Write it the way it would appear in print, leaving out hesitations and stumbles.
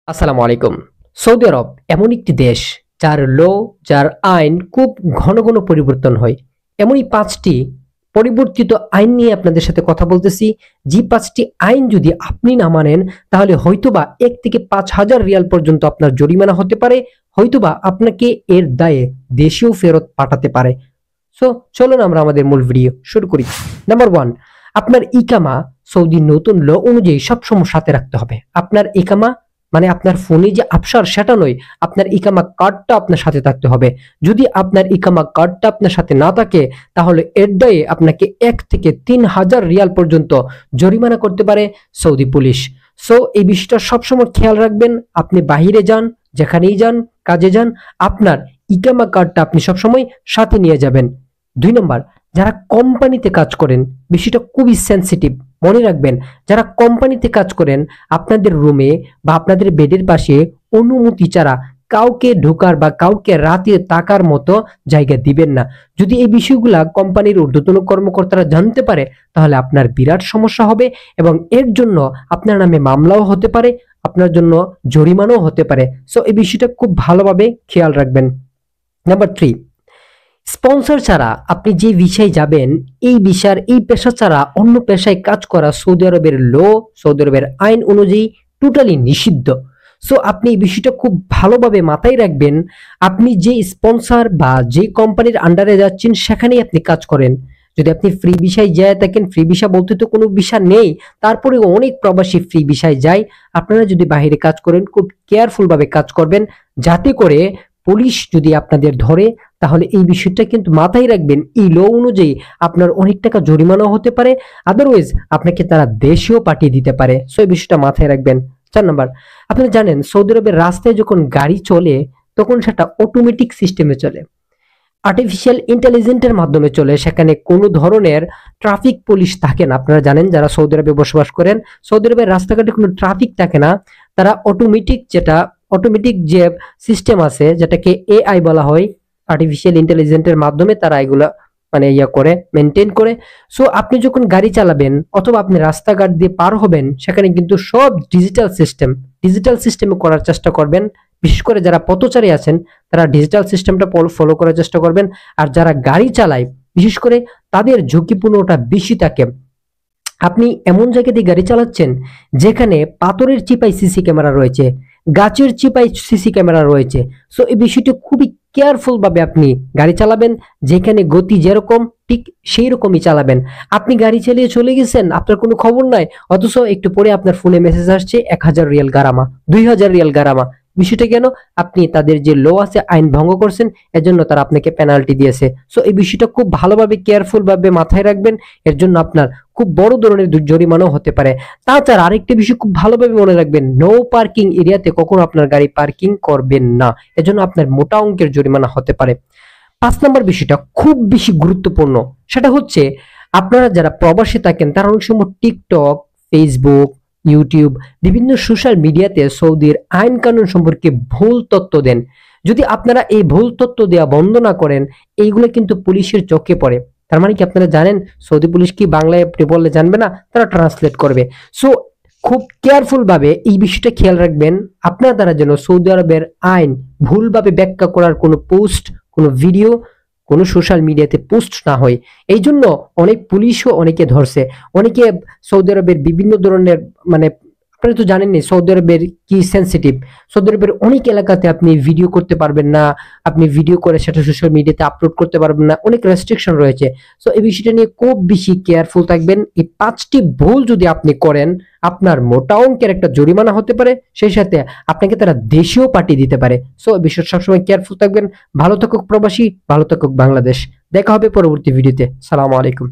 আসসালামু আলাইকুম। সৌদি আরব এমন একটি দেশ যার যার আইন খুব ঘন ঘন পরিবর্তন হয়। এমনই ৫টি পরিবর্তিত আইন নিয়ে আপনাদের সাথে কথা বলতেছি। যে ৫টি আইন যদি আপনি না মানেন তাহলে হয়তোবা ১ থেকে ৫,০০০ রিয়াল পর্যন্ত আপনার জরিমানা হতে পারে, হয়তোবা আপনাকে এর দায়ে দেশেও ফেরত পাঠাতে পারে। সো চলুন আমরা আমাদের মূল ভিডিও শুরু করি। নাম্বার ১, আপনার ইকামা সৌদির নতুন অনুযায়ী সবসময় সাথে রাখতে হবে। আপনার ইকামা মানে আপনার ফোনে যে আফসার সেটা নয়, আপনার ইকামা কার্ডটা আপনার সাথে থাকতে হবে। যদি আপনার ইকামা কার্ডটা আপনার সাথে না থাকে তাহলে এর দায়ে আপনাকে ১ থেকে ৩,০০০ রিয়াল পর্যন্ত জরিমানা করতে পারে সৌদি পুলিশ। সো এই বিষয়টা সবসময় খেয়াল রাখবেন। আপনি বাহিরে যান, যেখানেই যান, কাজে যান, আপনার ইকামা কার্ডটা আপনি সবসময় সাথে নিয়ে যাবেন। ২ নম্বর, যারা কোম্পানিতে কাজ করেন, বিষয়টা খুবই সেনসিটিভ, মনে রাখবেন। যারা কোম্পানিতে কাজ করেন, আপনাদের রুমে বা আপনাদের বেডের পাশে অনুমতি ছাড়া কাউকে ঢোকার বা কাউকে রাতে থাকার মতো জায়গা দিবেন না। যদি এই বিষয়গুলা কোম্পানির ঊর্ধ্বতন কর্মকর্তারা জানতে পারে তাহলে আপনার বিরাট সমস্যা হবে এবং এর জন্য আপনার নামে মামলাও হতে পারে, আপনার জন্য জরিমানাও হতে পারে। সো এই বিষয়টা খুব ভালোভাবে খেয়াল রাখবেন। নাম্বার ৩, স্পন্সর ছাড়া আপনি যে ভিসায় যাবেন, এই ভিসার এই পেশা ছাড়া অন্য পেশায় কাজ করা সৌদি আরবের সৌদি আরবের আইন অনুযায়ী টোটালি নিষিদ্ধ। সো আপনি এই বিষয়টা খুব ভালোভাবে মাথায় রাখবেন। আপনি যে স্পন্সর বা যে কোম্পানির আন্ডারে যাচ্ছেন সেখানেই আপনি কাজ করেন। যদি আপনি ফ্রি ভিসায় যায় থাকেন, ফ্রি ভিসা বলতে তো কোনো ভিসা নেই, তারপরে অনেক প্রবাসী ফ্রি ভিসায় যায়। আপনারা যদি বাইরে কাজ করেন খুব কেয়ারফুল ভাবে কাজ করবেন, যাতে করে পুলিশ যদি আপনাদের ধরে তাহলে এই বিষয়টা কিন্তু মাথায় রাখবেন। এই অনুযায়ী আপনার অনেক টাকা জরিমানাও হতে পারে, আদারওয়াইজ আপনাকে তারা দেশেও পাঠিয়ে দিতে পারে। সো এই বিষয়টা মাথায় রাখবেন। ৪ নাম্বার, আপনারা জানেন সৌদি আরবের রাস্তায় যখন গাড়ি চলে তখন সেটা অটোমেটিক সিস্টেমে চলে, আর্টিফিশিয়াল ইন্টেলিজেন্সের মাধ্যমে চলে। সেখানে কোনো ধরনের ট্রাফিক পুলিশ থাকে না। আপনারা জানেন যারা সৌদি আরবে বসবাস করেন, সৌদি আরবের রাস্তাঘাটে কোনো ট্রাফিক থাকে না। তারা অটোমেটিক যে সিস্টেম আছে যেটাকে এআই বলা হয়, আর্টিফিশিয়াল ইন্টেলিজেন্সের মাধ্যমে তারা এগুলা মানে করে মেনটেন করে। সো আপনি যখন গাড়ি চালাবেন অথবা আপনি রাস্তাঘাট দিয়ে পার হবেন, সেখানে কিন্তু সব ডিজিটাল সিস্টেমে করার চেষ্টা করবেন। বিশেষ করে যারা পথচারী আছেন তারা ডিজিটাল সিস্টেমটা ফলো করার চেষ্টা করবেন। আর যারা গাড়ি চালায় বিশেষ করে তাদের ঝুঁকিপূর্ণটা বেশি থাকে। আপনি এমন জায়গা দিয়ে গাড়ি চালাচ্ছেন যেখানে পাথরের চিপায় সিসি ক্যামেরা রয়েছে, গাছের চিপায় সিসি ক্যামেরা রয়েছে। সো এই বিষয়টি খুবই কেয়ারফুল ভাবে আপনি গাড়ি চালাবেন। যেখানে গতি যেরকম ঠিক সেই রকমই চালাবেন। আপনি গাড়ি চালিয়ে চলে গেছেন, আপনার কোনো খবর নাই, অথচ একটু পরে আপনার ফোনে মেসেজ আসছে ১,০০০ রিয়াল গারামা, ২,০০০ রিয়াল গারামা। বিষয়টা কেন? আপনি তাদের যে আছে আইন ভঙ্গ করছেন, এজন্য তারা আপনাকে পেনাল্টি দিয়েছে। সো এই বিষয়টা খুব ভালোভাবে কেয়ারফুল ভাবে মাথায় রাখবেন। এর জন্য আপনার খুব বড় ধরনের জরিমানাও হতে পারে। তাছাড়া আরেকটা বিষয় খুব ভালোভাবে মনে রাখবেন, নো পার্কিং এরিয়াতে কখনো আপনার গাড়ি পার্কিং করবেন না, এজন্য আপনার মোটা অঙ্কের জরিমানা হতে পারে। ৫ নম্বর বিষয়টা খুব বেশি গুরুত্বপূর্ণ, সেটা হচ্ছে আপনারা যারা প্রবাসী থাকেন তারা অনেক সময় টিকটক, ফেসবুক, ইউটিউব বিভিন্ন সোশ্যাল মিডিয়াতে সৌদির আইন কানুন সম্পর্কে ভুল তথ্য দেন। যদি আপনারা এই ভুল তথ্য দেওয়া বন্ধ না করেন, এইগুলো কিন্তু পুলিশের চোখে পড়ে। তার মানে কি আপনারা জানেন সৌদি পুলিশ কি বাংলায় আপনি বললে জানবে না, তারা ট্রান্সলেট করবে। সো খুব কেয়ারফুল ভাবে এই বিষয়টা খেয়াল রাখবেন, আপনার দ্বারা যেন সৌদি আরবের আইন ভুলভাবে ব্যাখ্যা করার কোনো পোস্ট, কোনো ভিডিও, কোনো সোশ্যাল মিডিয়াতে পোস্ট না হয়। এই জন্য অনেক পুলিশও অনেকে ধরছে। অনেকে সৌদি আরবের বিভিন্ন ধরনের মানে আপনারা তো জানেনই সৌদি আরবের কি সেনসিটিভ। সৌদি আরবের অনেক এলাকাতে আপনি ভিডিও করতে পারবেন না, আপনি ভিডিও করে সেটা সোশ্যাল মিডিয়াতে আপলোড করতে পারবেন না, অনেক রেস্ট্রিকশন রয়েছে। সো এই বিষয়টা নিয়ে খুব বেশি কেয়ারফুল থাকবেন। এই ৫টি ভুল যদি আপনি করেন আপনার মোটা অঙ্কের একটা জরিমানা হতে পারে, সেই সাথে আপনাকে তারা দেশেও পাঠিয়ে দিতে পারে। সো এই বিষয়টা সবসময় কেয়ারফুল থাকবেন। ভালো থাকুক প্রবাসী, ভালো থাকুক বাংলাদেশ। দেখা হবে পরবর্তী ভিডিওতে। সালামু আলাইকুম।